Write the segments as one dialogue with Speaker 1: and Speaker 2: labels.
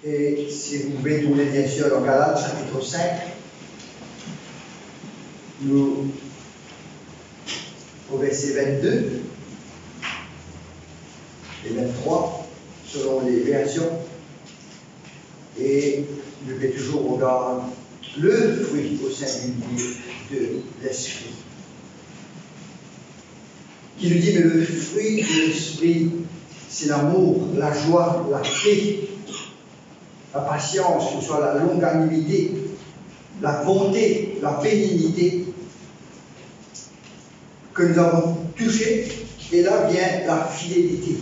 Speaker 1: Et si vous pouvez tourner bien sûr dans Galates chapitre 5, nous, au verset 22 et 23, selon les versions, et nous devons toujours regarder le fruit au singulier de l'esprit. Qui nous dit, mais le fruit de l'esprit, c'est l'amour, la joie, la paix, la patience, ou soit la longanimité, la bonté, la bénignité, que nous avons touché, et là vient la fidélité.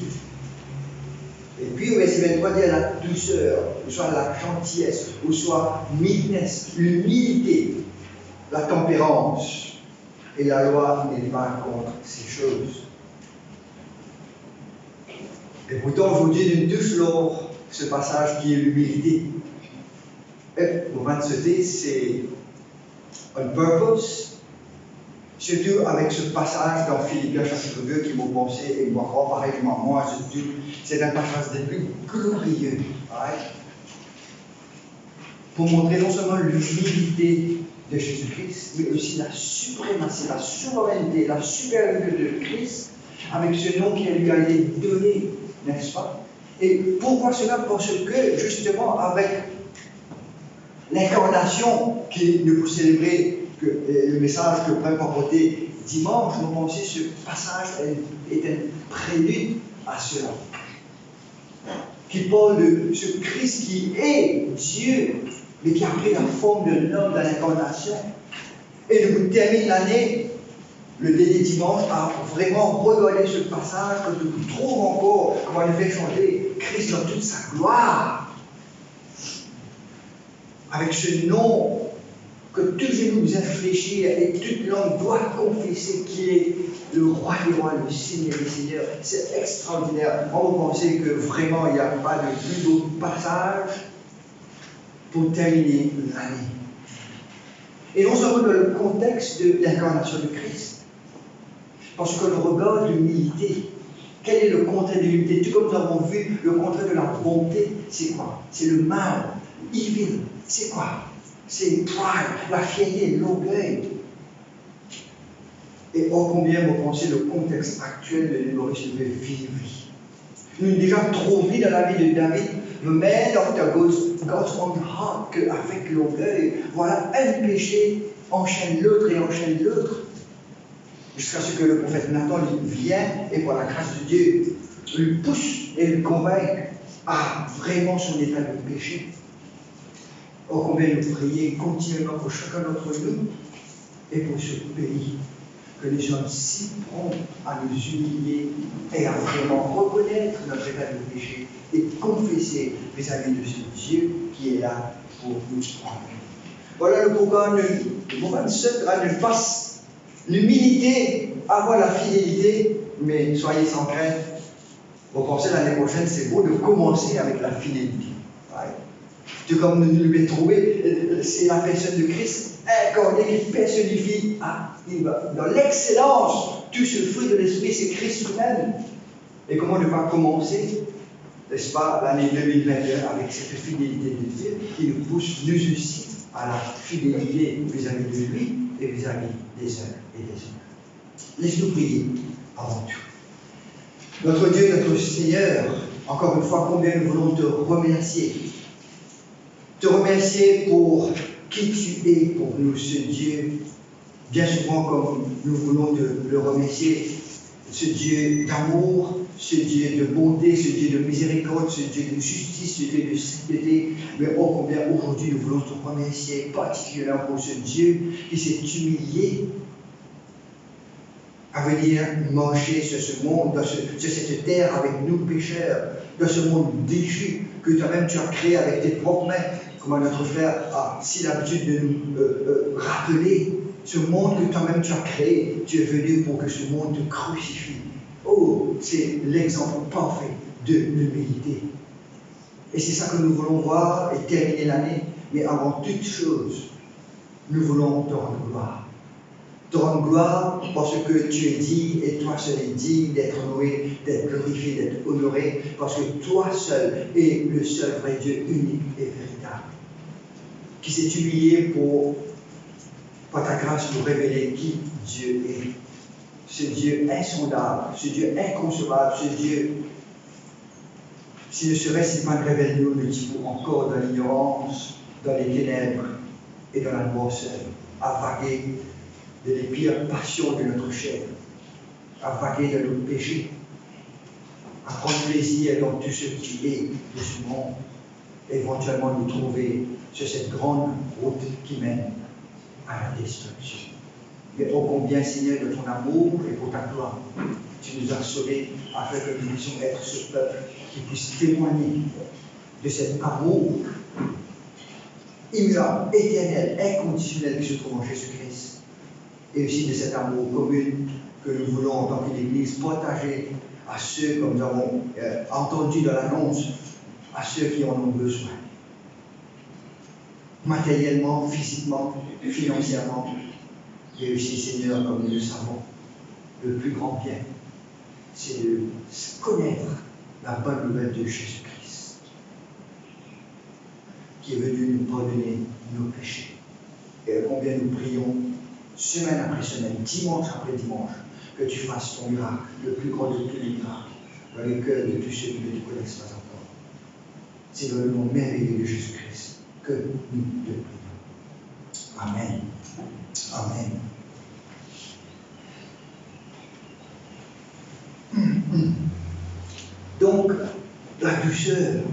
Speaker 1: Et puis au verset 23, il y a la douceur, ou soit la gentillesse, ou soit meekness, l'humilité, la tempérance. Et la loi n'est pas contre ces choses. Et pourtant, aujourd'hui, nous touche lors ce passage qui est l'humilité. Et au 27, c'est on purpose, surtout avec ce passage dans Philippiens chapitre 2 qui m'a pensé et m'a comparé à moi, c'est un passage des plus glorieux. Right? Pour montrer non seulement l'humilité de Jésus-Christ, mais aussi la suprématie, la souveraineté, la supériorité de Christ avec ce nom qui lui a été donné, n'est-ce pas? Et pourquoi cela? Parce que, justement, avec l'incarnation que nous célébrons, le message que Paul a porté dimanche, nous pensons que ce passage est un prélude à cela. Qui parle de ce Christ qui est Dieu, mais qui a pris la forme de l'homme dans l'incarnation. Et nous terminons l'année, le dernier dimanche, à vraiment regarder ce passage, que nous trouvons encore, comment il fait chanter Christ dans toute sa gloire. Avec ce nom que tous genou nous infléchir et toute langue doit confesser qu'il est le roi des rois, le Seigneur des seigneurs. C'est extraordinaire. On va penser que vraiment il n'y a pas de plus beau passage pour terminer l'année. Et non seulement dans le contexte de l'incarnation de Christ, parce que le regard de l'humilité, quel est le contraire de l'humilité? Tout comme nous avons vu, le contraire de la bonté, c'est quoi? C'est le mal, evil, c'est quoi? C'est pride, la fierté, l'orgueil. Et oh combien vous pensez le contexte actuel de l'évolution de vie. Nous avons déjà trop vu dans la vie de David, the man after God's own heart, qu'avec l'orgueil, voilà, un péché enchaîne l'autre et enchaîne l'autre. Jusqu'à ce que le prophète Nathan vienne et par la grâce de Dieu, le pousse et le convainc à vraiment son état de péché. Oh, combien nous prions continuellement pour chacun d'entre nous et pour ce pays, que les gens s'y promptent à nous humilier et à vraiment reconnaître notre état de péché et confesser vis-à-vis de ce Dieu qui est là pour nous prendre. Voilà le pourquoi le moment sera ne passe l'humilité avant la fidélité, mais soyez sans crainte. Vous pensez l'année prochaine, c'est beau de commencer avec la fidélité. Ouais. Tout comme nous l'avons trouvé, c'est la personne de Christ incarnée qui personnifie dans l'excellence. Tout ce fruit de l'esprit, c'est Christ lui-même. Et comment ne pas commencer, n'est-ce pas, l'année 2021 avec cette fidélité de Dieu qui nous pousse, nous aussi, à la fidélité vis-à-vis de lui et vis-à-vis des uns et des autres. Laisse-nous prier avant tout. Notre Dieu, notre Seigneur, encore une fois, combien nous voulons te remercier. Te remercier pour qui tu es pour nous, ce Dieu. Bien souvent, comme nous voulons le remercier, ce Dieu d'amour, ce Dieu de bonté, ce Dieu de miséricorde, ce Dieu de justice, ce Dieu de sainteté. Mais oh, combien aujourd'hui nous voulons te remercier particulièrement pour ce Dieu qui s'est humilié à venir marcher sur ce monde, sur cette terre avec nous pécheurs, dans ce monde déchu que toi-même tu as créé avec tes propres mains, comme notre frère a si l'habitude de nous rappeler. Ce monde que toi-même tu as créé, tu es venu pour que ce monde te crucifie. Oh, c'est l'exemple parfait de l'humilité. Et c'est ça que nous voulons voir et terminer l'année. Mais avant toute chose, nous voulons te rendre gloire. te rendre gloire parce que tu es digne et toi seul es digne d'être loué, d'être glorifié, d'être honoré, parce que toi seul es le seul vrai Dieu unique et véritable, qui s'est humilié pour, par ta grâce, nous révéler qui Dieu est. Ce Dieu insondable, ce Dieu inconcevable, ce Dieu, s'il ne serait pas révélé, nous vivons encore dans l'ignorance, dans les ténèbres et dans la noirceur, à vaguer de les pires passions de notre chair, à vaguer de nos péchés, à prendre plaisir dans tout ce qui est de ce monde, et éventuellement nous trouver sur cette grande route qui mène à la destruction. Mais ô combien, Seigneur, de ton amour et pour ta gloire, tu nous as sauvés afin que nous puissions être ce peuple qui puisse témoigner de cet amour immuable, éternel, inconditionnel qui se trouve en Jésus-Christ, et aussi de cet amour commun que nous voulons en tant qu'Église partager à ceux, comme nous avons entendu dans l'annonce, à ceux qui en ont besoin, matériellement, physiquement, financièrement, et aussi, Seigneur, comme nous le savons, le plus grand bien, c'est de connaître la bonne nouvelle de Jésus-Christ, qui est venu nous pardonner nos péchés. Et combien nous prions, semaine après semaine, dimanche après dimanche, que tu fasses ton miracle, le plus grand de tous les miracles, dans les cœurs de tous ceux qui ne te connaissent pas encore. C'est dans le nom merveilleux de Jésus-Christ que nous te prions. Amen. Amen. Donc, la douceur,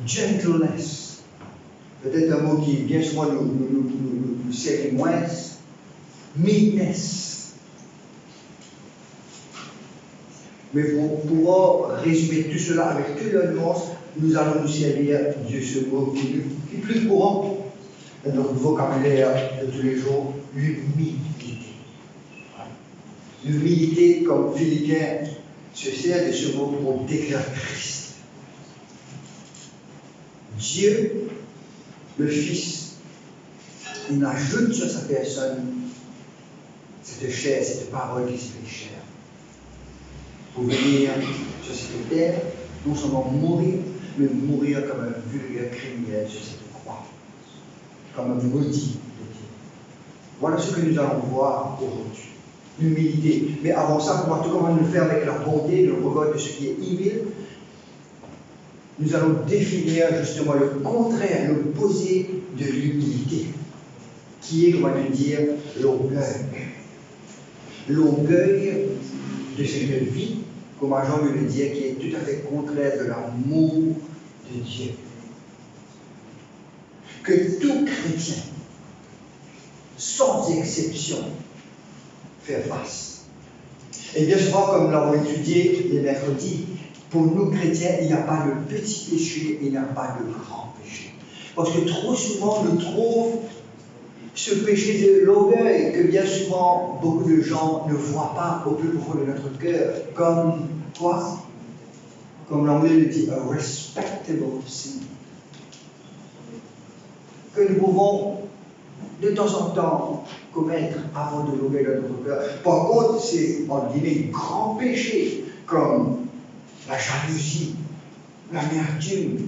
Speaker 1: gentleness, peut-être un mot qui bien souvent nous série moins, meekness. Mais pour pouvoir résumer tout cela avec toute la nuance, nous allons nous servir de ce mot qui est plus courant dans notre vocabulaire de tous les jours, l'humilité. L'humilité, comme Philippiens se sert de ce mot pour décrire Christ. Dieu, le Fils, il ajoute sur sa personne cette chair, cette parole qui se fait chair, pour venir sur cette terre, non seulement mourir, mais mourir comme un vulgaire criminel sur cette croix, comme un maudit de Dieu. Voilà ce que nous allons voir aujourd'hui. L'humilité. Mais avant ça, pour voir tout comment nous le faire avec la bonté, le regard de ce qui est humble, nous allons définir justement le contraire, l'opposé de l'humilité, qui est, comment dire, l'orgueil. L'orgueil de cette vie, comme Jean veut le dire, qui est tout à fait contraire de l'amour de Dieu. Que tout chrétien, sans exception, fait face. Et bien souvent, comme nous l'avons étudié les mercredis, pour nous chrétiens, il n'y a pas de petit péché, il n'y a pas de grand péché. Parce que trop souvent, on trouve ce péché de l'orgueil que bien souvent, beaucoup de gens ne voient pas au plus profond de notre cœur, comme quoi? Comme l'anglais le dit, a respectable sin. Que nous pouvons de temps en temps commettre avant de l'orgueil dans notre cœur. Par contre, c'est en guillemets grand péché, comme la jalousie, l'amertume,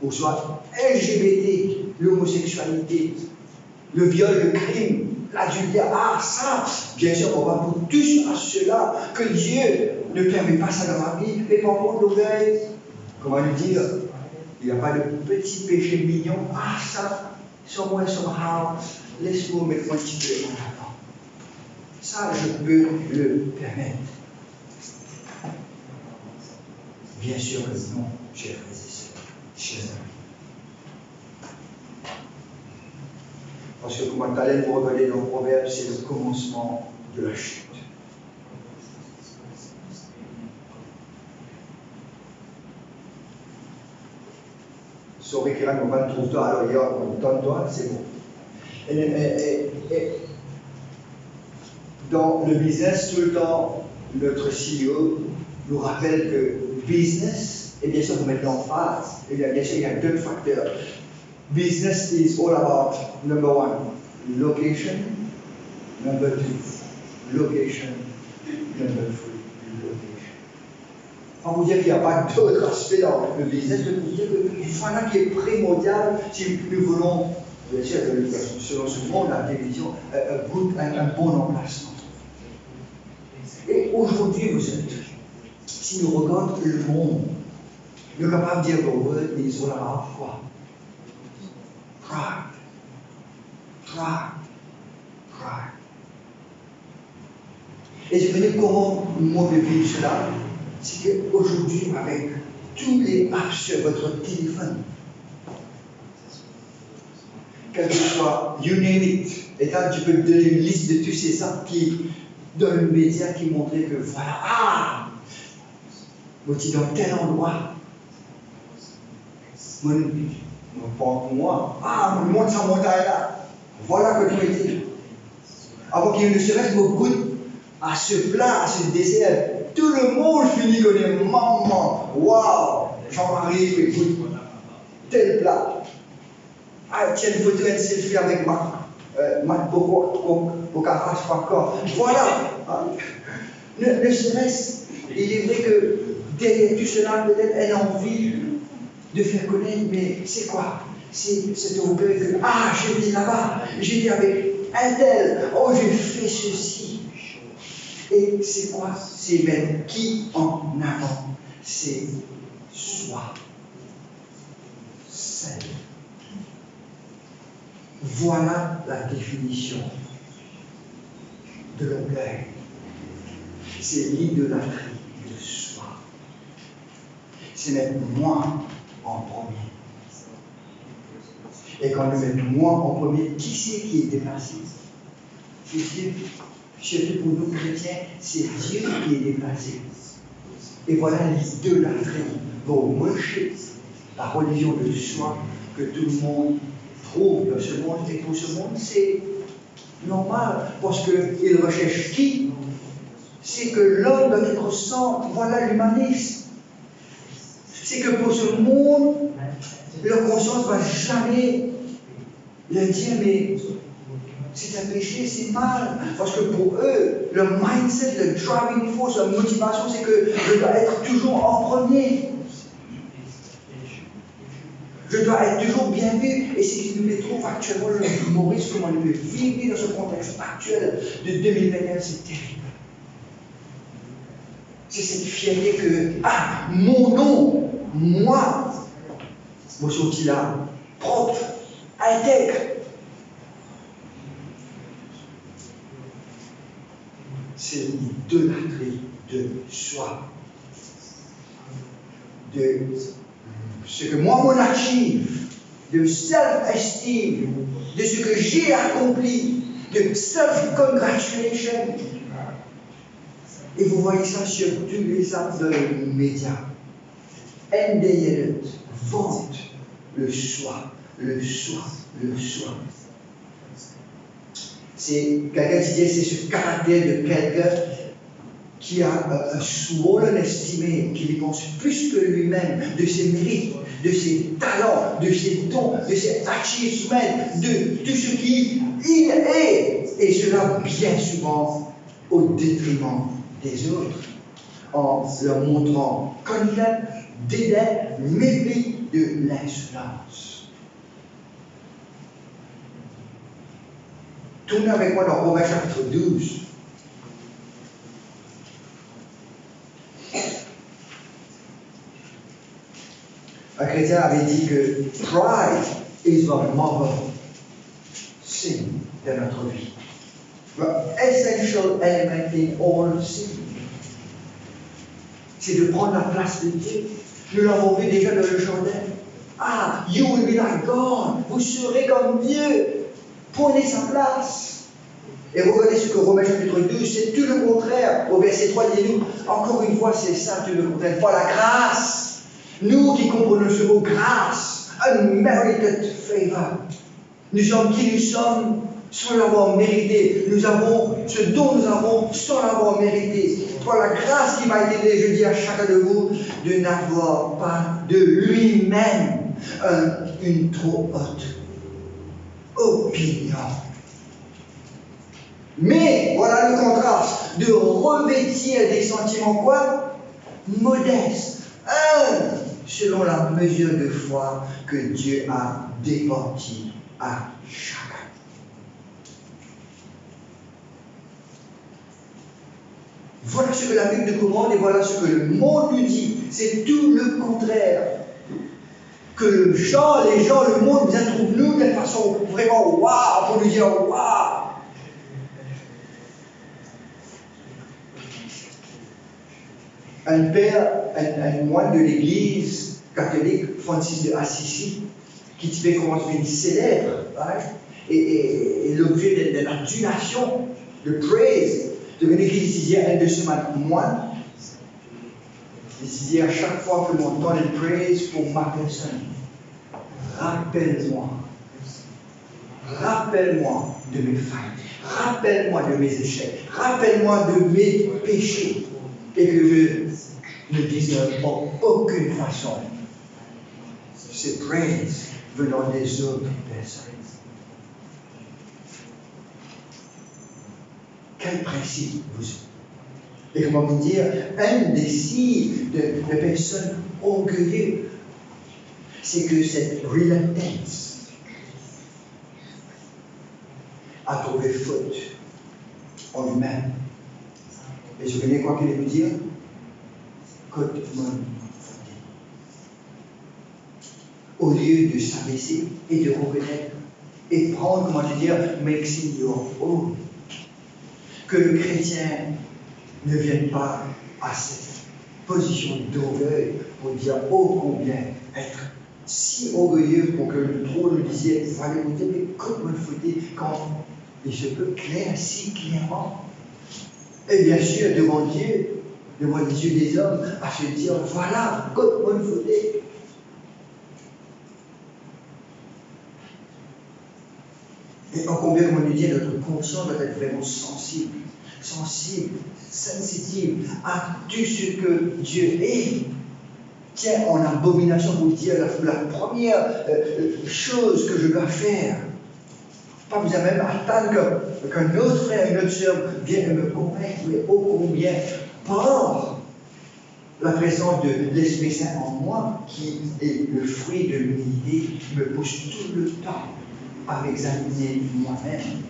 Speaker 1: ou soit LGBT, l'homosexualité, le viol, le crime, l'adultère. Ah, ça, bien sûr, on va pour tous à cela, que Dieu ne permet pas ça dans ma vie, mais par contre, l'orgueil, comment le dire, il n'y a pas de petit péché mignon. Ah, ça, somewhere, somehow, laisse-moi mettre un petit peu en avant. Ça, je peux le permettre. Bien sûr que non, chers frères et sœurs, chers amis. Parce que comme Taleb vous regardez dans le proverbe, c'est le commencement de la chute. Sauvé qu'il y a un 23 ans, alors il y a un temps, c'est bon. Et dans le business, tout le temps, notre CEO nous rappelle que business, et bien sûr, vous mettez en face, et bien sûr, il y a deux facteurs. Business is all about, number one, location, number two, location, number three, location. Pour vous dire qu'il n'y a pas d'autre aspect dans le business, je peux vous dire que voilà qui est primordial si nous voulons, bien sûr, selon ce monde, la télévision, un bon emplacement. Et aujourd'hui, vous êtes, si nous regardons le monde, nous sommes capables de dire the word is all about quoi? Pride. Pride. Pride. Et je veux dire comment moi je vis cela, c'est qu'aujourd'hui, avec tous les apps sur votre téléphone, quel que soit, you name it, et là tu peux me donner une liste de tous ces apps qui, dans le média, qui montraient que voilà, moi tu es dans tel endroit. Pour moi, monte sa montagne là. Voilà que tu étais. Avant qu'il ne serait-ce beaucoup à ce plat, à ce dessert, tout le monde finit comme des mamans. Waouh, Jean-Marie, écoute, tel plat. Ah, tiens, une photo, un selfie avec Marc Boccarat, pas encore. Voilà. Ne serait-ce, il est vrai que derrière tout cela, peut-être elle a envie de faire connaître, mais c'est quoi? C'est cet orgueil que, j'étais là-bas, j'étais avec un tel, j'ai fait ceci. Et c'est quoi? C'est mettre qui en avant? C'est soi. Seul. Voilà la définition de l'orgueil. C'est l'idolâtrie de soi. C'est mettre moi en premier. Et quand nous mettons moi en premier, qui c'est qui est déplacé? C'est Dieu. Surtout pour nous chrétiens, c'est Dieu qui est déplacé. Et voilà l'idolâtrie, vos worship, la religion de soi que tout le monde trouve dans ce monde. Et pour ce monde, c'est normal, parce qu'il recherche qui? C'est que l'homme doit être sans, voilà l'humanisme. C'est que pour ce monde, leur conscience ne va jamais leur dire, mais c'est un péché, c'est mal. Parce que pour eux, le mindset, le driving force, la motivation, c'est que je dois être toujours en premier. Je dois être toujours bien vu. Et c'est ce qui nous trouve actuellement, le Maurice, comment il peut vivre dans ce contexte actuel de 2021, c'est terrible. C'est cette fierté que, mon nom, moi suis là, propre, intègre. C'est l'idolâtrie de soi. De ce que moi, mon archive, de self-esteem, de ce que j'ai accompli, de self-congratulation. Et vous voyez ça sur tous les apps de médias. NDL, vente, le soi, le soi, le soi. C'est quelqu'un qui dit, c'est ce caractère de quelqu'un qui a un swollen estimé, qui pense plus que lui-même de ses mérites, de ses talents, de ses dons, de ses achievements, de tout ce qu'il est. Et cela bien souvent au détriment des autres, en leur montrant confiance, dédain, mépris, de l'insolence. Tournez avec moi dans Romains chapitre 12. Un chrétien avait dit que pride is the mother sin de notre vie. The essential element in all sin. C'est de prendre la place de Dieu. Nous l'avons vu déjà dans le Jourdain. You will be like God. Vous serez comme Dieu. Prenez sa place. Et regardez ce que Romains chapitre 12, c'est tout le contraire. Au verset 3, dit-nous, encore une fois, c'est ça tout le contraire. Par la grâce. Nous qui comprenons ce mot grâce, unmerited favor. Nous sommes qui nous sommes sans l'avoir mérité. Nous avons ce dont nous avons sans l'avoir mérité. Par la grâce qui m'a été donnée, je dis à chacun de vous, de n'avoir pas de lui-même une trop haute opinion. Mais, voilà le contraste, de revêtir des sentiments quoi? Modestes, selon la mesure de foi que Dieu a départie à chacun. Voilà ce que la Bible nous commande et voilà ce que le monde nous dit. C'est tout le contraire. Que les gens, le monde nous trouve nous d'une façon vraiment waouh, pour nous dire waouh. Un père, un moine de l'église catholique, Francis de Assisi, qui fait comment il célèbre, hein, et l'objet de l'adulation, de praise, de l'église ici, un de ce moine, il dit à chaque fois que l'on entend le praise pour ma personne, rappelle-moi de mes failles, rappelle-moi de mes échecs, rappelle-moi de mes péchés, et que je ne dise en aucune façon ces praise venant des autres personnes. Quel principe vous avez? Et comment vous dire, un des signes de personnes orgueilleuses, c'est que cette reluctance a trouvé faute en lui-même. Et je connais quoi qu'il veut dire? Côte mon faute. Au lieu de s'abaisser et de reconnaître et prendre, comment je dire, make your own. Que le chrétien ne vienne pas à cette position d'orgueil pour dire oh combien être si orgueilleux pour que le trône lui disait fallait vous dire mais comment il faut quand il se peut clair si clairement et bien sûr devant Dieu, devant les yeux des hommes, à se dire voilà comment il faut. Et en combien, comme on nous dit, notre conscience doit être vraiment sensible, sensitive à tout ce que Dieu est. Tiens, en abomination, vous dire la première chose que je dois faire. Pas besoin même attendre qu'un autre frère, une autre sœur vienne me convaincre, mais ô combien, par la présence de l'Esprit Saint en moi, qui est le fruit de l'unité, me pousse tout le temps à m'examiner moi-même.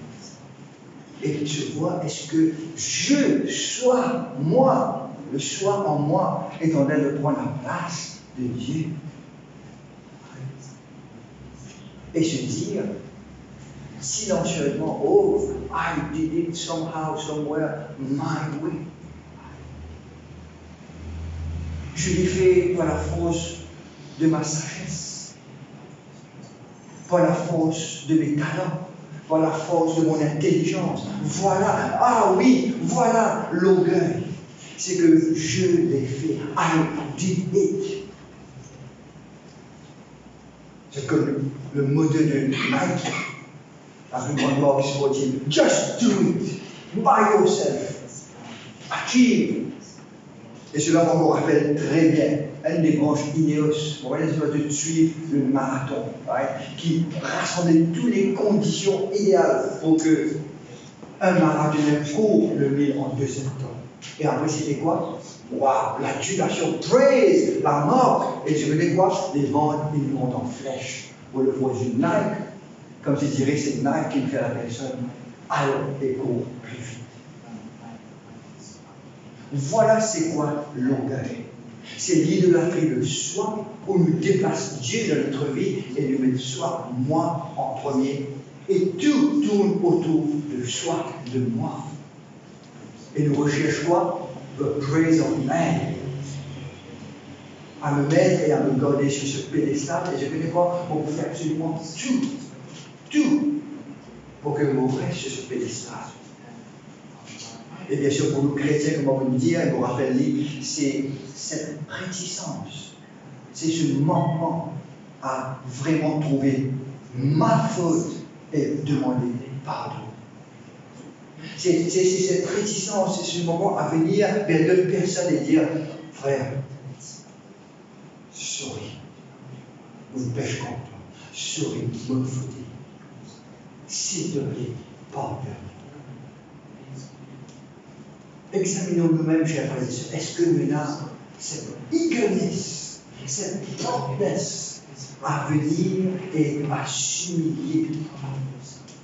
Speaker 1: Et je vois, est-ce que je sois moi, le soi en moi, est en train de prendre la place de Dieu. Et se dire, silencieusement, oh, I did it somehow, somewhere, my way. Je l'ai fait par la force de ma sagesse, par la force de mes talents, par la force de mon intelligence. Voilà, ah oui, voilà l'orgueil. C'est que je l'ai fait. I did it. C'est comme le modèle de Nike, la plus grande marque sportive. Just do it. By yourself. Achieve. Et cela me rappelle très bien une des branches Ineos, on va de suivre le marathon, right, qui rassemblait toutes les conditions idéales pour que un marathonien court le 1000 en 2 temps. Et après, c'était quoi? Waouh, l'adulation, praise, la mort. Et je veux quoi? Les ventes, ils montent en flèche. Pour le point de vue de Nike, comme je dirais, c'est Nike qui me fait la personne, alors et court plus vite. Voilà c'est quoi l'orgueil. C'est l'idolâtrie de soi où nous déplace Dieu dans notre vie et nous met soi, moi en premier. Et tout tourne autour de soi, de moi. Et nous recherchons quoi? The praise of man. À me mettre et à me garder sur ce pédestal. Et je connais quoi? On peut faire absolument tout pour que vous reste sur ce pédestal. Et bien sûr, pour nous chrétiens, comme on peut nous dire, et vous rappelle, c'est cette réticence, c'est ce manquement à vraiment trouver ma faute et demander pardon. C'est cette réticence, c'est ce moment à venir vers d'autres personnes et dire, frère, sorry, ou une pêche contre toi, sur une bonne fauteuil. S'il te plaît, pardonne. Examinons nous-mêmes, chers frères et sœurs, est-ce que nous avons cette eagerness, cette promptness à venir et à s'humilier.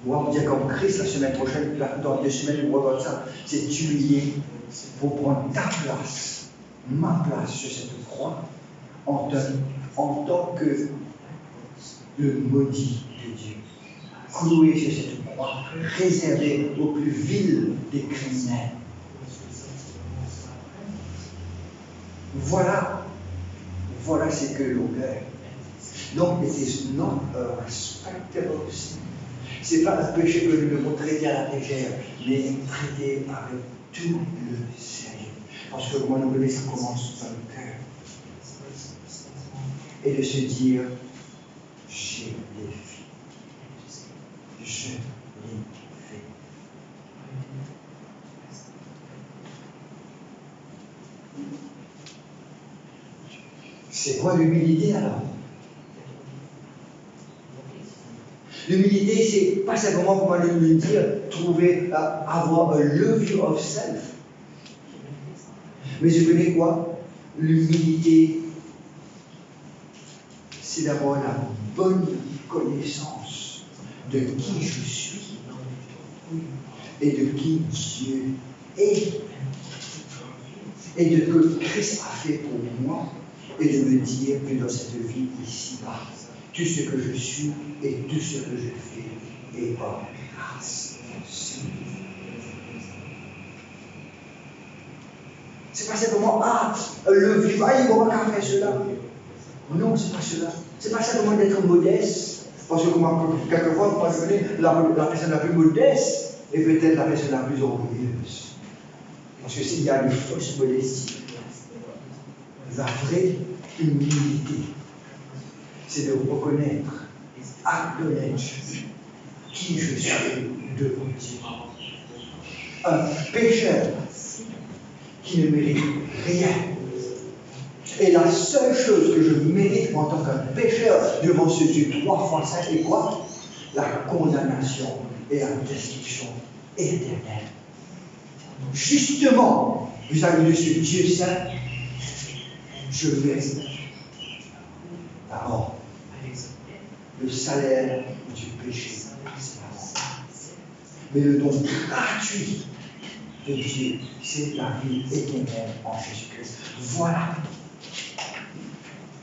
Speaker 1: On va dire comme Christ la semaine prochaine, dans 2 semaines, on va voir ça, c'est t'humilier pour prendre ta place, ma place sur cette croix, en tant que le maudit de Dieu, cloué sur cette croix, réservé aux plus vils des criminels. Voilà ce que l'orgueil. Donc, it is not a respectable sin. Ce n'est pas un péché que nous devons traiter à la légère, mais traiter avec tout le sérieux. Parce que, moi, nous ça commence par le cœur. Et de se dire, je l'ai fait. Je l'ai fait. C'est quoi l'humilité alors? L'humilité, c'est pas simplement, comment le dire, trouver, avoir a low view of self. Mais je connais quoi? L'humilité, c'est d'avoir la bonne connaissance de qui je suis et de qui Dieu est. Et de ce que Christ a fait pour moi, et de me dire que dans cette vie ici-bas, tout ce que je suis et tout ce que je fais est par grâce. C'est pas simplement, le vivre, il va pas faire cela. Non, c'est pas cela. C'est pas simplement d'être modeste. Parce que quelquefois, vous pensez la personne la plus modeste est peut-être la personne la plus orgueilleuse. Parce que s'il y a une fausse modestie, la vraie humilité, c'est de reconnaître, acknowledge qui je suis devant Dieu. Un pécheur qui ne mérite rien. Et la seule chose que je mérite en tant qu'un pécheur devant ce Dieu 3 fois saint est quoi? La condamnation et la destruction éternelle. Justement, vis-à-vis de ce Dieu saint, je mérite la mort. Le salaire du péché, c'est la mort. Mais le don gratuit de Dieu, c'est la vie éternelle en Jésus-Christ. Voilà.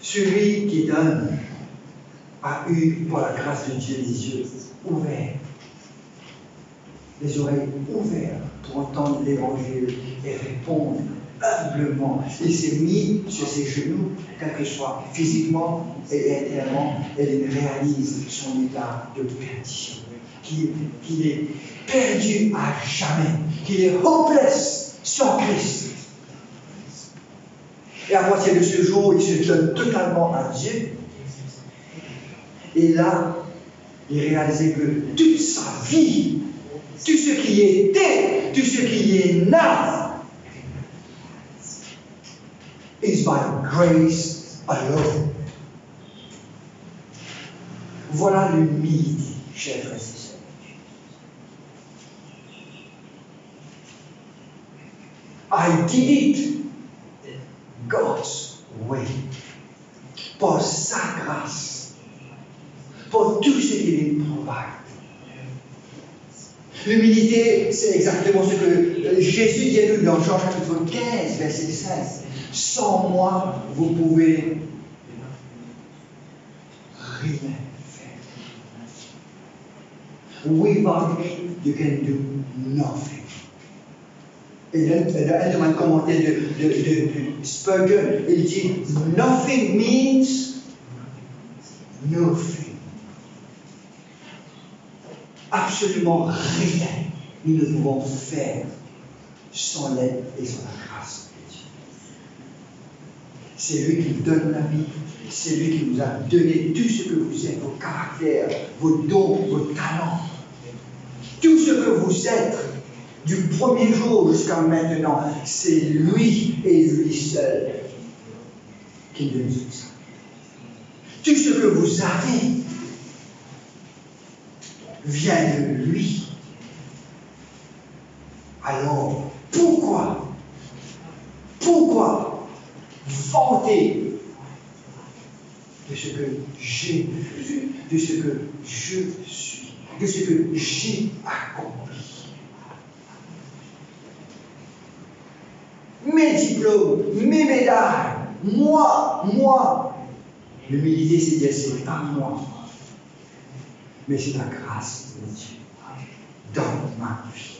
Speaker 1: Celui qui donne a eu, par la grâce de Dieu, les yeux ouverts, les oreilles ouvertes pour entendre l'évangile et répondre humblement. Il s'est mis sur ses genoux, quel que soit physiquement et intérieurement, et il réalise son état de perdition. Qu'il est perdu à jamais, qu'il est hopeless sans Christ. Et à partir de ce jour, il se donne totalement à Dieu. Et là, il réalisait que toute sa vie, tout ce qui était, tout ce qui est now, is by grace alone. Voilà l'humilité, chers frères et sœurs. I did it God's way. Par sa grâce. Pour tout ce qu'il nous provide. L'humilité, c'est exactement ce que Jésus dit à nous dans Jean chapitre 15, verset 16. Sans moi, vous pouvez rien faire. Without me, you can do nothing. Et un de commentaire de Spurgeon, il dit nothing means nothing. Absolument rien nous ne pouvons faire sans l'aide et sans la grâce de Dieu. C'est lui qui nous donne la vie, c'est lui qui nous a donné tout ce que vous êtes, vos caractères, vos dons, vos talents, tout ce que vous êtes. Du premier jour jusqu'à maintenant, c'est lui et lui seul qui nous donne tout ça. Tout ce que vous avez vient de lui. Alors, pourquoi vanter de ce que j'ai vu, de ce que je suis, de ce que j'ai accompli? Mes diplômes, mes médailles, moi. L'humilité, c'est dire, c'est pas moi, mais c'est la grâce de Dieu dans ma vie.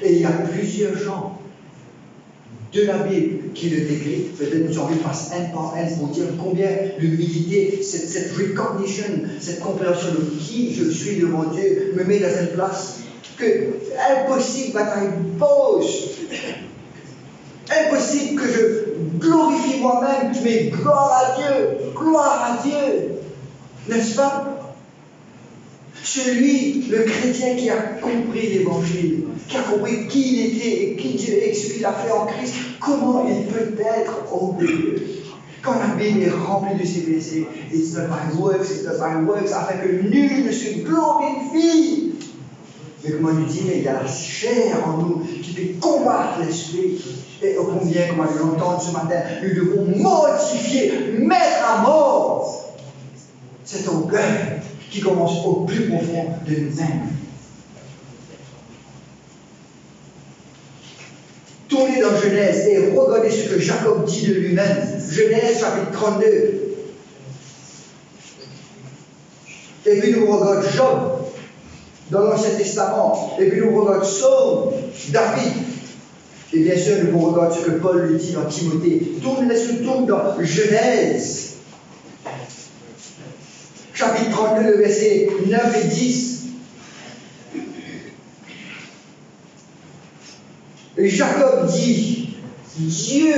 Speaker 1: Et il y a plusieurs gens de la Bible qui le décrivent. Peut-être nous envie de passer un par un pour dire combien l'humilité, cette recognition, cette compréhension de qui je suis devant Dieu me met dans une place que impossible bataille pose. Impossible que je glorifie moi-même, mais gloire à Dieu, n'est-ce pas? Celui, le chrétien qui a compris l'évangile, qui a compris qui il était et qui Dieu est, ce qu'il a fait en Christ, comment il peut être orgueilleux? Quand la Bible est remplie de ces versets, it's not by works, afin que nul ne se glorifie. Mais comme on nous dit, il y a la chair en nous qui fait combattre l'esprit. Et au combien, comme on l'entend ce matin, nous devons mortifier, mettre à mort cet orgueil qui commence au plus profond de nous-mêmes. Tournez dans Genèse et regardez ce que Jacob dit de lui-même. Genèse chapitre 32. Et puis nous regardons Job dans l'Ancien Testament. Et puis nous regardons Psaume, David. Et bien sûr, nous regardons ce que Paul lui dit dans Timothée. Laisse-nous tourner dans Genèse. Chapitre 32, versets 9 et 10. Et Jacob dit, Dieu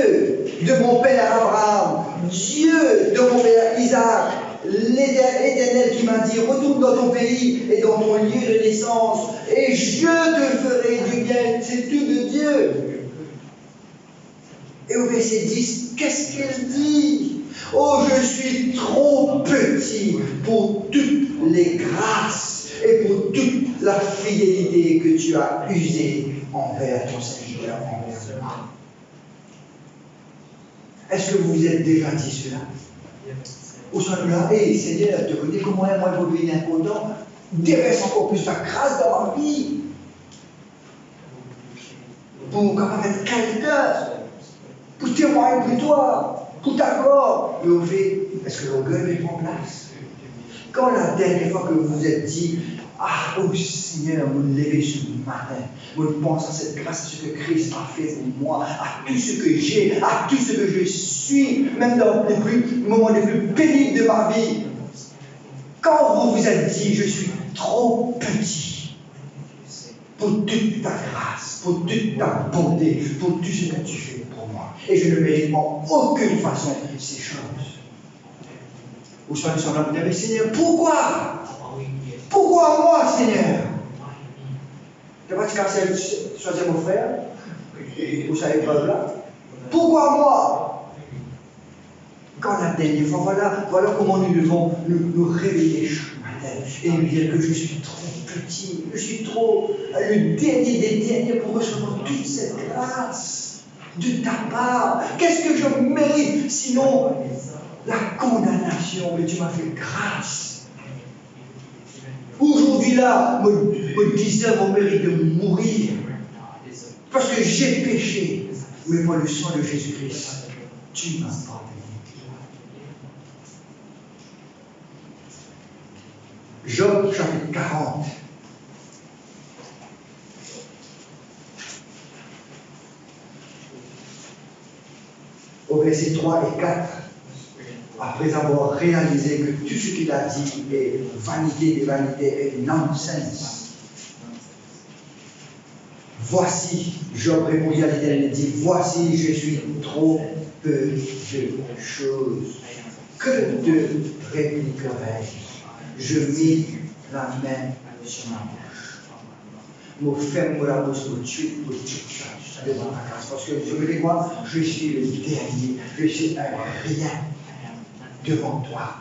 Speaker 1: de mon père Abraham, Dieu de mon père Isaac, l'Éternel qui m'a dit, retourne dans ton pays et dans ton lieu de naissance, et je te ferai du bien. C'est tout de Dieu. Et au verset 10, qu'est-ce qu'elle dit? Oh, je suis trop petit pour toutes les grâces et pour toute la fidélité que tu as usée envers ton Seigneur, envers moi. Est-ce que vous vous êtes déjà dit cela? Ou sommes-nous là, hé Seigneur, tu connais comment moi je veux devenir important? Déverse encore plus ta grâce dans ma vie. Pour capable être quelqu'un, pour témoigner pour toi, pour ta gloire. Mais au fait, est-ce que l'orgueil prend place? Quand la dernière fois que vous vous êtes dit, ah, oh Seigneur, vous me levez ce matin, vous pensez à cette grâce, à ce que Christ a fait pour moi, à tout ce que j'ai, à tout ce que je suis, même dans les moments les plus pénibles de ma vie. Quand vous vous êtes dit, je suis trop petit pour toute ta grâce, pour toute ta bonté, pour tout ce que tu fais pour moi, et je ne mérite en aucune façon ces choses. Ou soit nous sommes là pour dire, mais Seigneur, pourquoi? Pourquoi moi, Seigneur? Tu vas te casser, choisir mon frère, vous savez pas là. Pourquoi moi? Quand la dernière fois, voilà comment nous devons nous réveiller chaque matin et nous dire que je suis trop petit, je suis trop le dernier des derniers pour recevoir toute cette grâce de ta part. Qu'est-ce que je mérite sinon la condamnation? Mais tu m'as fait grâce. Aujourd'hui là, me disais mon mérite de mourir parce que j'ai péché, mais par le sang de Jésus-Christ, tu m'as pardonné. Job chapitre 40. Au verset 3 et 4, après avoir réalisé que tout ce qu'il a dit est vanité des vanités et nonsense. Voici, Job répondit à l'Éternel et dit, voici, je suis trop peu de choses. Que te répliquerai-je? Je mis la main sur ma bouche. Mon ferme la bouche pour tuer, devant la grâce. Parce que je me dis, moi, je suis le dernier, je suis un rien. devant toi.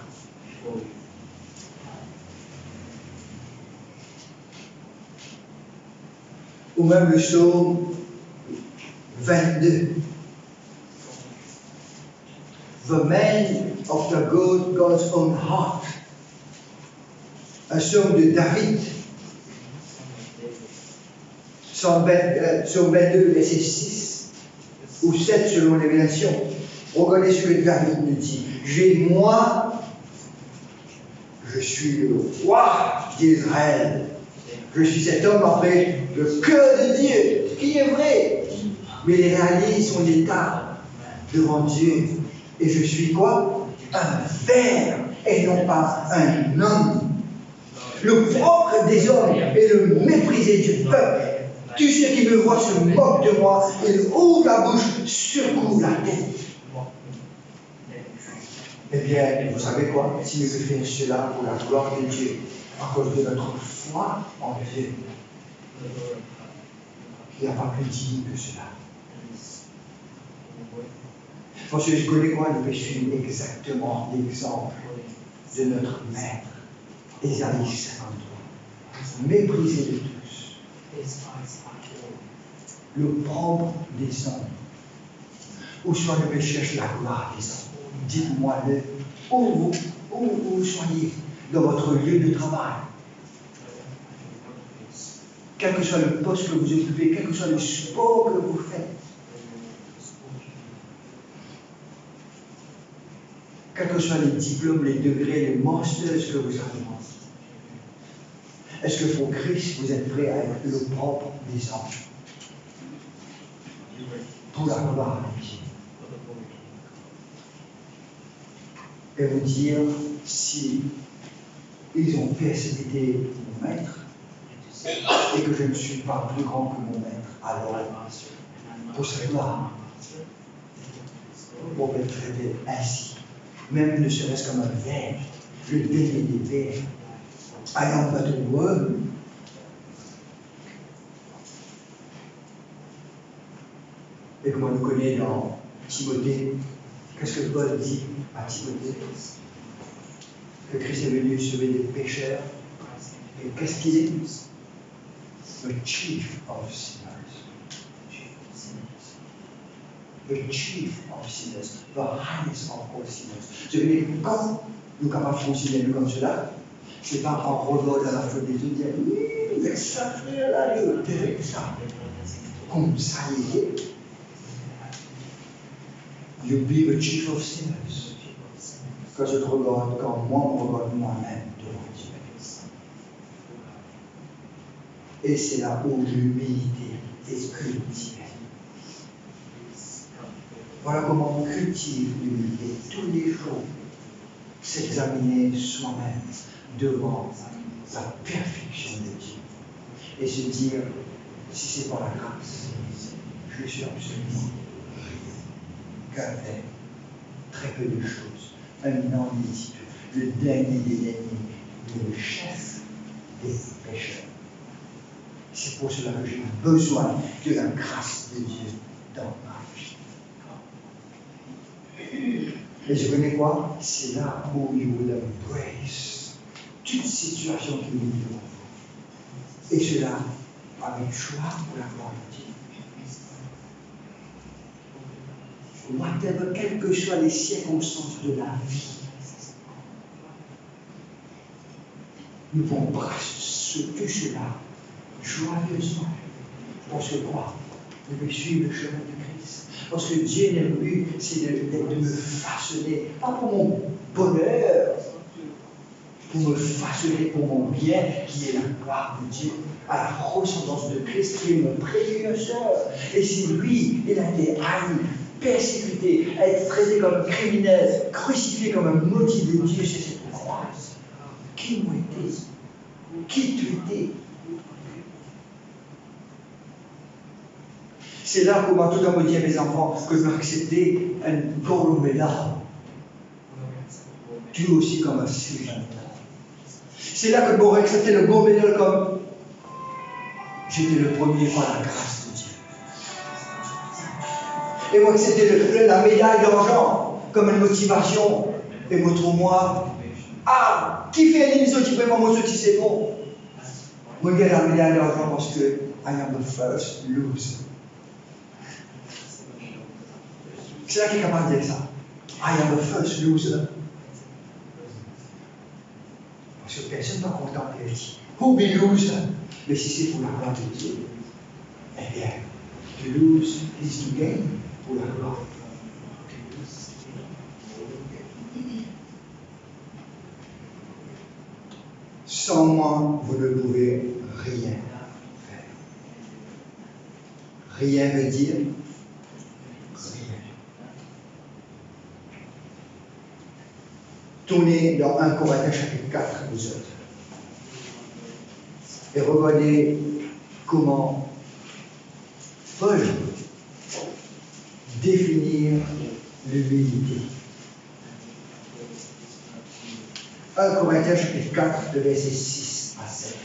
Speaker 1: Ou même le psaume 22. The man after God's own heart. Un psaume de David. Psaume 22, verset 6 ou 7 selon l'évélation. Regardez ce que David nous dit. Moi, je suis le roi d'Israël. Je suis cet homme après le cœur de Dieu, ce qui est vrai. Mais il réalise son état devant Dieu. Et je suis quoi? Un ver et non pas un homme. Le propre des hommes et le méprisé du peuple. Tous ceux qui me voient se moquent de moi. Ils ouvrent la bouche, secouent la tête. Eh bien, vous savez quoi? Si nous faisons cela pour la gloire de Dieu, à cause de notre foi en Dieu, il n'y a pas plus digne que cela. Parce que je connais quoi? Je suis exactement l'exemple de notre maître, Ésaïe 53. Méprisé de tous. Le propre des hommes. Où soit le péché, la gloire des hommes. Dites-moi-le, où vous soyez, dans votre lieu de travail. Quel que soit le poste que vous occupez, quel que soit le sport que vous faites. Quels que soient les diplômes, les degrés, les masters que vous avez. Est-ce que pour Christ, vous êtes prêt à être le propre des anges? Pour la gloire de Dieu. Et vous dire, si ils ont persécuté mon maître, et que je ne suis pas plus grand que mon maître, alors, pour cette gloire, on peut traiter ainsi, même ne serait-ce comme un ver, le dernier des vers. I am but a worm. Et comme on le connaît dans Timothée, qu'est-ce que Paul dit à Timothée? Que Christ est venu sauver des pécheurs. Et qu'est-ce qu'il est? The chief of sinners. The chief of sinners. The highest of all sinners. Je veux dire, quand nous sommes capables de fonctionner comme cela, ce n'est pas en regard à la faute des autres, dire oui, mais ça frère là, il est ça. Comme ça, il est. You be the chief of sinners. Quand je te regarde, quand moi, je me regarde moi-même devant Dieu. Et c'est là où l'humilité est cultivée. Voilà comment on cultive l'humilité tous les jours. S'examiner soi-même devant la perfection de Dieu. Et se dire, si c'est par la grâce, je suis absolument qu'un fait très peu de choses. Un non-disciple, le dernier des derniers, le chef des pécheurs. C'est pour cela que j'ai besoin de la grâce de Dieu dans ma vie. Et je connais quoi? C'est là où you will embrace toute situation qui nous vit. Et cela avec joie pour la gloire de Dieu. Whatever, quelles que soient les circonstances de la vie, nous pouvons brasser tout cela joyeusement. Parce que quoi? Je vais suivre le chemin de Christ. Parce que Dieu, le but, c'est de me façonner, pas pour mon bonheur, pour me façonner pour mon bien, qui est la gloire de Dieu, à la ressemblance de Christ, qui est mon précurseur. Et si lui, il a été haï, persécuté, à être traité comme un criminel, crucifié comme un maudit de Dieu sur cette croix, qui m'ont été? Qui tu étais? C'est là comment tout à me dit à mes enfants que je vais accepter un gold medal. Tu aussi comme un silver medal. C'est là que je vais accepter le gold medal comme j'étais le premier par la grâce de Dieu. Et moi accepter la médaille d'argent comme une motivation et montre-moi, ah, qui fait l'émission qui peut vraiment sortir, c'est bon. Moi, je vais la médaille d'argent parce que I am the first loser. C'est là qui est capable de dire ça. I am the first loser. Parce que personne ne va contempler. Who be loser? Mais si c'est pour la gloire de Dieu, eh bien, to lose is to gain pour la gloire. Sans moi, vous ne pouvez rien faire. Rien veut dire rien. Tournez dans 1 Corinthiens chapitre 4, vous autres. Et regardez comment Paul définir l'humilité. 1 Corinthiens chapitre 4, de versets 6 à 7.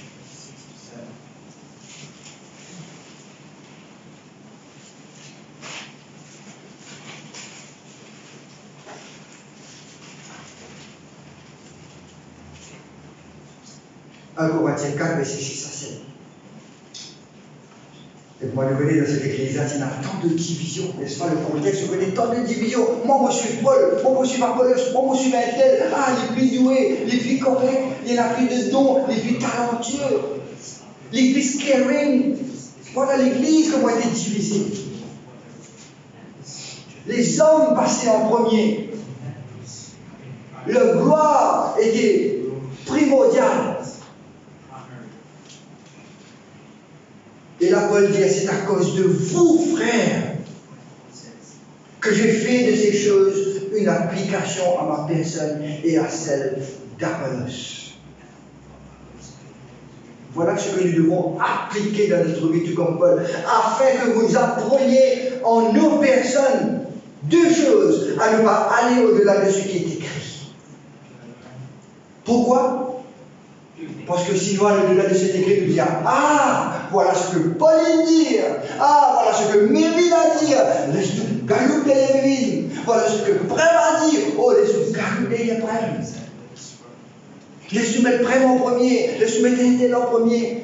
Speaker 1: Un Corinthiens 4, verset 6 à 7. Et moi, je connais dans cette église, il y a tant de divisions, n'est-ce pas? Le contexte, je connais tant de divisions. Moi, je suis Paul, moi, je suis Apollos, moi, je suis Maël. Ah, les plus doués, les plus corrects, il y en a plus de dons, les plus talentueux, les plus caring. Voilà l'église, comment elle est divisée. Les hommes passaient en premier. Le gloire était primordial. Et là, Paul dit, c'est à cause de vous, frères, que j'ai fait de ces choses une application à ma personne et à celle d'Apollos. Voilà ce que nous devons appliquer dans notre vie, tout comme Paul, afin que vous appreniez en nos personnes deux choses, à ne pas aller au-delà de ce qui est écrit. Pourquoi? Parce que sinon, au-delà de cet écrit, nous dire, ah, voilà ce que Paul dit, ah, voilà ce que Mévin a dit, laisse-nous galouper les Mévin, voilà ce que Prême a dit, oh, laisse-nous galouper les Prême. Laisse-nous mettre Prême en premier, laisse-nous mettre Intel en premier.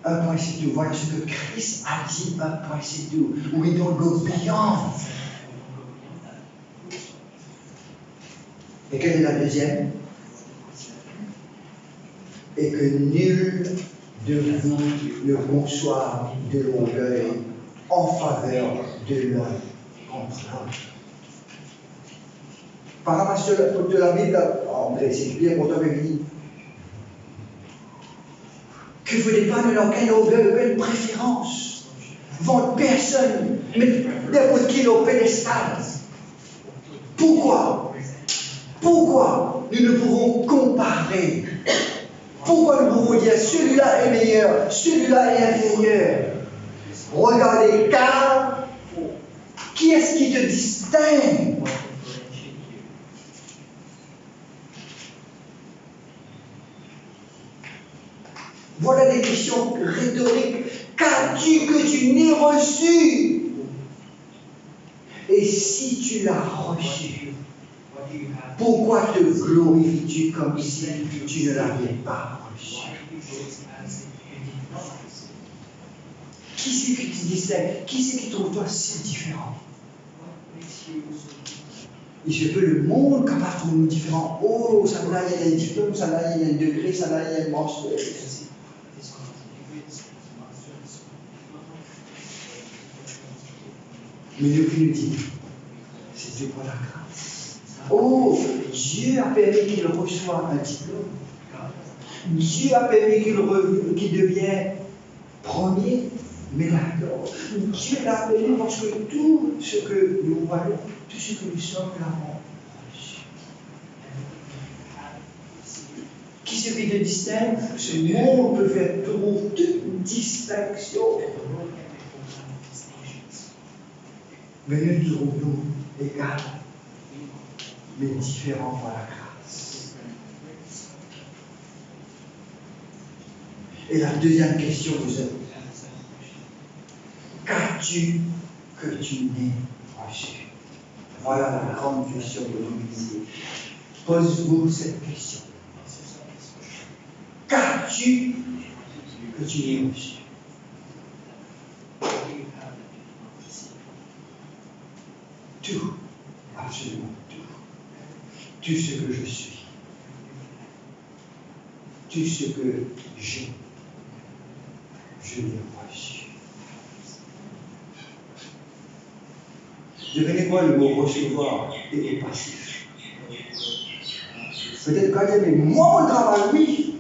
Speaker 1: Un point, c'est tout. Voilà ce que Christ a dit, un point, c'est tout. We don't go beyond. Et quelle est la deuxième? Et que nul de vous ne conçoive de l'orgueil en faveur de l'un contre l'autre. Par rapport de la Bible, c'est bien pour toi, Béni. Que vous n'ayez pas aucun orgueil, aucune préférence. Vendre personne, mais n'importe qui au pédestal. Pourquoi? Pourquoi nous ne pouvons comparer? Pourquoi nous pouvons dire celui-là est meilleur, celui-là est inférieur? Regardez, car qui est-ce qui te distingue? Voilà des questions rhétoriques. Qu'as-tu que tu n'aies reçu? Et si tu l'as reçu, pourquoi te glorifies-tu comme si tu ne l'avais pas reçu? Qui c'est qui te distingue? Qui c'est qui trouve toi si différent? Il se peut le monde capable de trouver différent. Oh, ça là, il y a un diplôme, ça là, il y a un degré, ça là, il y a une manche. Mais le plus dit, c'est Dieu pour la grâce. Oh, Dieu a permis qu'il reçoive un diplôme. Dieu a permis qu'il devienne premier, mais d'accord. Dieu l'a permis parce que tout ce que nous voyons, tout ce que nous sommes, nous l'avons reçu. Qui ce qui te distingue? Ce monde peut faire toute distinction. Mais nous trouvons égales, mais différents par la grâce. Et la deuxième question vous êtes, qu'as-tu que tu n'aies reçu? Voilà la grande question de l'humilité. Pose-vous cette question. Qu'as-tu que tu n'aies reçu? Tout, absolument tout. Tout ce que je suis. Tout ce que j'ai, je l'ai reçu. Devinez quoi, le mot recevoir est passif. Peut-être quand il dit, mais moi, mon travail, oui.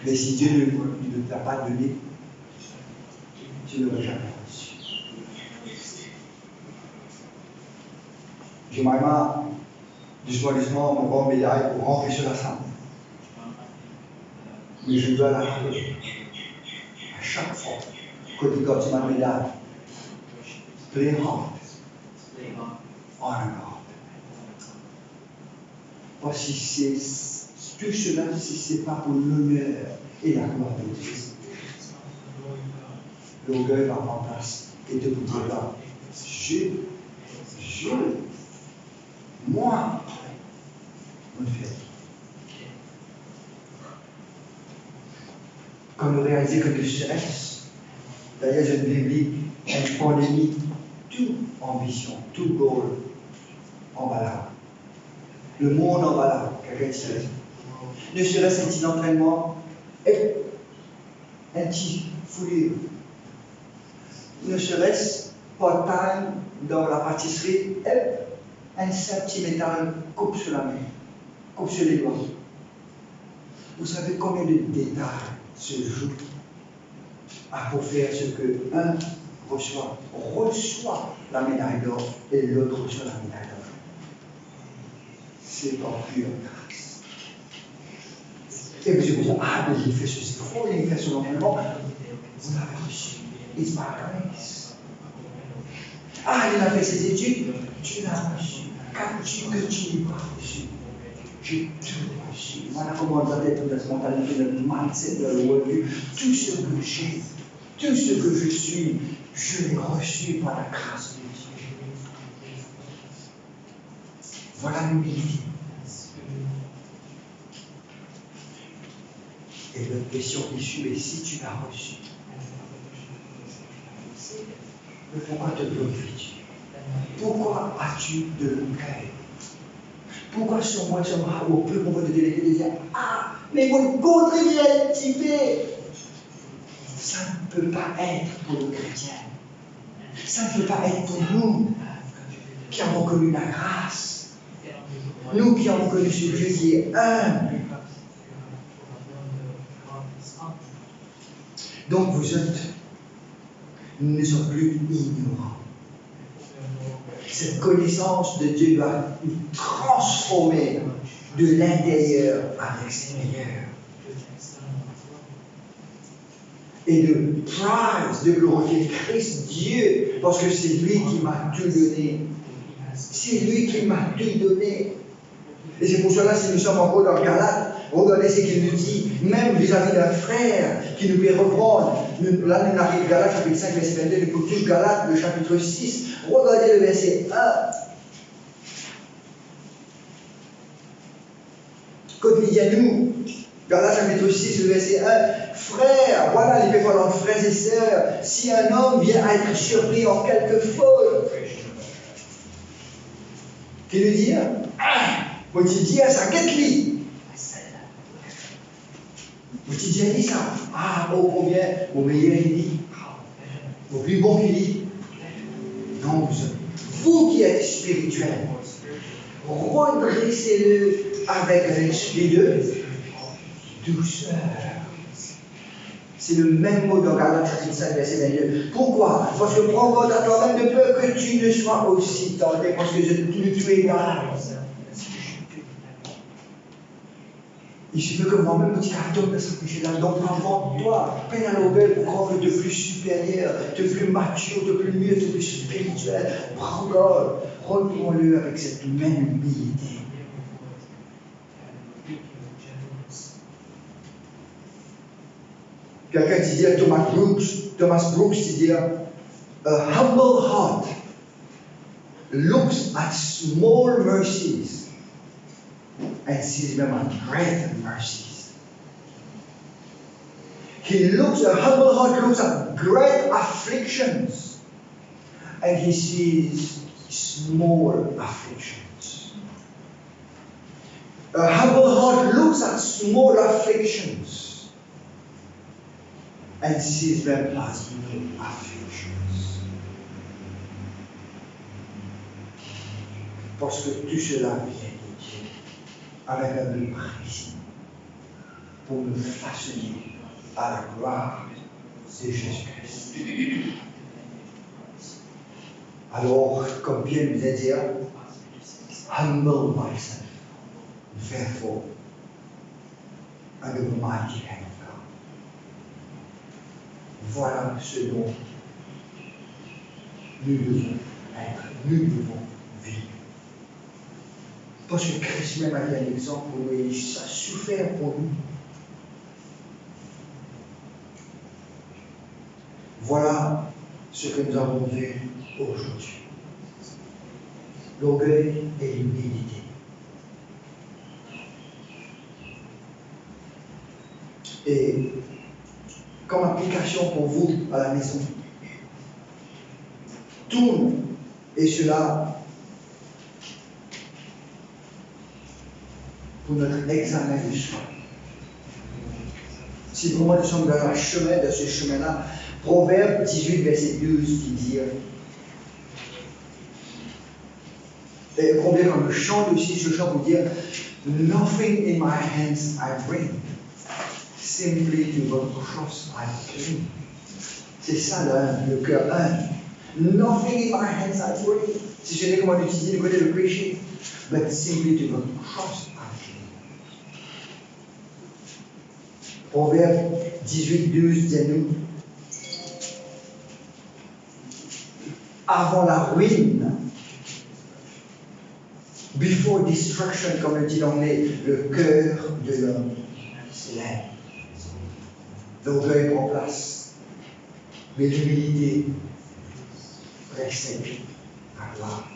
Speaker 1: Mais si Dieu ne t'a pas donné, tu ne l'aurais jamais reçu. J'ai vraiment, doucement, mon grand médaille pour rentrer sur la scène. Mais je dois la rappeler à chaque fois que tu m'as médaille. Play hard. Honor God. Voici, tout cela, si ce n'est pas pour l'honneur et la gloire de Dieu. L'orgueil va en place et te vous dira, moi, mon frère. Quand nous réalisons que le stress, d'ailleurs, je biblique, une pandémie, toute ambition, tout goal, en bas là. Le monde en bas là, quelqu'un dit. Ne serait-ce qu'un petit entraînement, un petit foulure. Ne serait-ce part-time dans la pâtisserie, un simple petit métal coupe sur la main, coupe sur les doigts. Vous savez combien de détails se jouent pour faire ce que un reçoit la médaille d'or et l'autre reçoit la médaille d'or. C'est en pure grâce. Et puis je vous dis, mais il fait ceci faux, il fait ce normalement. Vous l'avez reçu. It's by grace. Il a fait ses études, tu l'as reçu. Qu'as-tu que tu n'as pas reçu? J'ai tout reçu. Voilà comment doit être notre mentalité, notre mindset, notre revue. Tout ce que j'ai, tout ce que je suis, je l'ai reçu par la grâce de Dieu. Voilà l'humilité. Et notre question issue est si tu l'as reçu. Mais pourquoi te bloques-tu? Pourquoi as-tu de l'orgueil? Pourquoi sur moi, au peu qu'on va te déléguer de dire, mais mon contre-réalité, ça ne peut pas être pour le chrétien. Ça ne peut pas être pour nous qui avons connu la grâce. Nous qui avons connu ce Dieu qui est humble. Donc nous ne sommes plus ignorants. Cette connaissance de Dieu va nous transformer de l'intérieur à l'extérieur. Et de prize, de glorifier Christ, Dieu, parce que c'est lui qui m'a tout donné. C'est lui qui m'a tout donné. Et c'est pour cela, si nous sommes encore dans Galates, regardez ce qu'il nous dit, même vis-à-vis d'un frère qui nous peut reprendre. Là, nous arrivons à Galates, chapitre 5, verset 22, nous pour tous Galates, le chapitre 6. Regardez le verset 1. Quand il dit à nous, Galates, chapitre 6, le verset 1, frères, voilà les pécheurs, frères et sœurs, si un homme vient à être surpris en quelque faute, qu'il lui dit, quand il dit à sa quête-lit, quand il dit ça, combien, au meilleur il dit, au plus bon qu'il dit, non, vous qui êtes spirituels, redressez-le avec un esprit de douceur. C'est le même mot dans Galates chapitre 5, verset 22. Pourquoi? Parce que prends garde à toi-même de peur que tu ne sois aussi tenté, parce que tu es là. Il suffit que moi-même, petit carton de ce péché-là. Donc, invente-toi, peine à l'orgueil pour croire que tu es plus supérieur, tu es plus mature, tu es plus mieux, tu es plus spirituel. Prends garde, reprends-le avec cette même humilité. Quelqu'un disait, Thomas Brooks disait, a humble heart looks at small mercies and sees them as great mercies. A humble heart looks at great afflictions and he sees small afflictions. A humble heart looks at small afflictions and sees them as great afflictions. Parce que tout cela vient de Dieu avec un but précis pour nous façonner à la gloire de Jésus-Christ. Alors, comme Pierre nous a dit, humble myself, therefore, under the mighty hand of God. Voilà ce dont nous devons être, nous devons vivre. Parce que Christ même a été un exemple pour nous, et il a souffert pour nous. Voilà ce que nous avons vu aujourd'hui. L'orgueil et l'humilité. Et comme application pour vous à la maison, tourne et cela pour notre examen de soi. Si vraiment nous sommes dans un chemin, de ce chemin-là, Proverbe 18, verset 12 qui dit, et combien quand je chante aussi, je chante pour dire, nothing in my hands I bring, simply to the cross I cling. C'est ça le cœur 1. Nothing in my hands I bring. Si je n'ai comment l'utiliser du côté de péché, but simply to the cross I cling. Proverbe 18, 12 dit-nous, avant la ruine, before destruction, comme le dit l'anglais, le cœur de l'homme s'élève. L'orgueil prend place, mais l'humilité précède la gloire.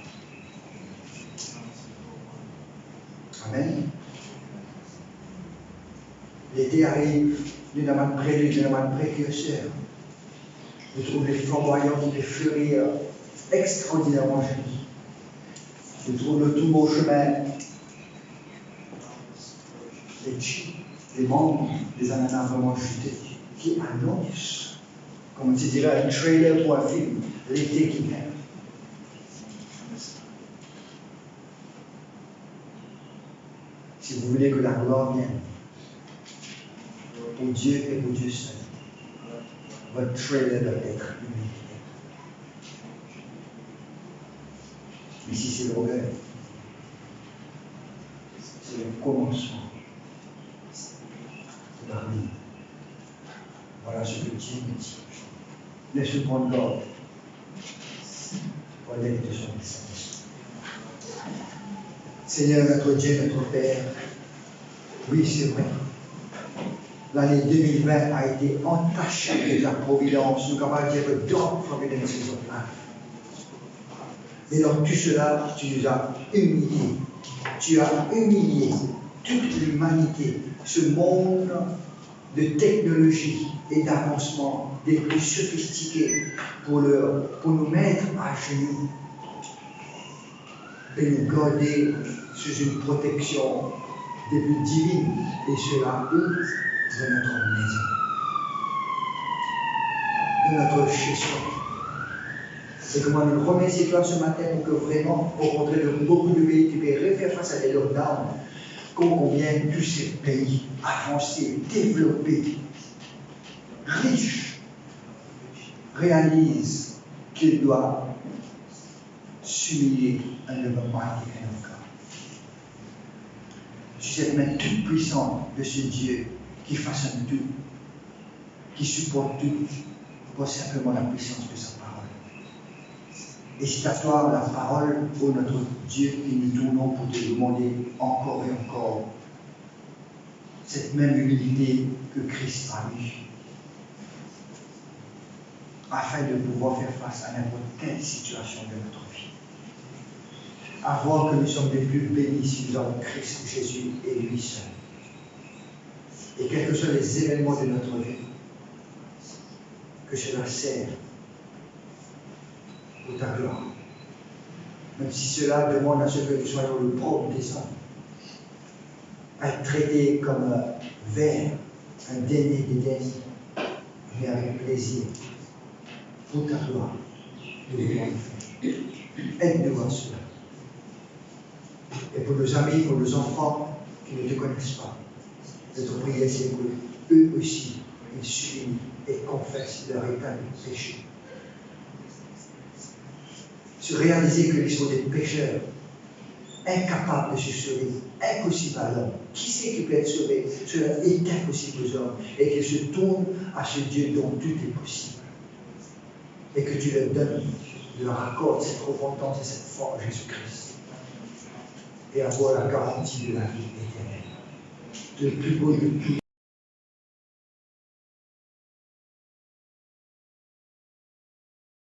Speaker 1: Amen. L'été arrive d'une manière prélude, d'une manière précurseur. Je trouve les flamboyantes, les fleuries extraordinairement jolies. Je trouve le tout beau chemin, les membres des ananas vraiment chutés, qui annoncent, comme tu dirais, un trailer pour un film, l'été qui vient. Si vous voulez que la gloire vienne, pour Dieu et pour Dieu seul, votre trailer doit être humilité. Ici, c'est l'orgueil. C'est le commencement de la vie. Voilà ce que Dieu nous dit. Laisse-nous prendre garde. Voilà les deux sont Seigneur, notre Dieu, notre Père, oui, c'est vrai. L'année 2020 a été entachée de ta providence. Nous sommes capables de dire que God providence is of life. Mais dans tout cela, tu nous as humiliés. Tu as humilié toute l'humanité, ce monde de technologie et d'avancement des plus sophistiqués pour nous mettre à genoux et nous garder sous une protection des plus divines, et cela où? De notre maison, de notre chez soi. C'est comment nous remercier toi ce matin pour que vraiment, au contraire de beaucoup de pays, tu peux faire face à des lockdowns, combien tous ces pays avancés, développés, riches, réalisent qu'ils doivent s'humilier under the mighty hand of God. Sur cette main toute puissante de ce Dieu qui façonne tout, qui supporte tout, pour simplement la puissance de sa parole. Et c'est à toi la parole, ô notre Dieu, que nous tournons pour te demander encore et encore cette même humilité que Christ a eue, afin de pouvoir faire face à n'importe quelle situation de notre vie. à voir que nous sommes les plus bénis si nous avons Christ Jésus et lui seul. Et quels que soient les événements de notre vie, que cela sert pour ta gloire. Même si cela demande à ce que nous soyons le propre des hommes, à être traités comme un verre, un déni d'Éden, mais avec plaisir, pour ta gloire. Nous devons le faire. Aide-nous à cela. Et pour nos amis, pour nos enfants qui ne te connaissent pas, notre prière, c'est que eux aussi, ils suivent et confessent leur état de péché. Se réaliser qu'ils sont des pécheurs, incapables de se sauver, impossible à l'homme. Qui c'est qui peut être sauvé? Cela est impossible aux hommes. Et qu'ils se tournent à ce Dieu dont tout est possible. Et que tu leur donnes, leur accordes cette repentance et cette foi en Jésus-Christ. Et avoir la garantie de la vie éternelle. Le plus beau de tout.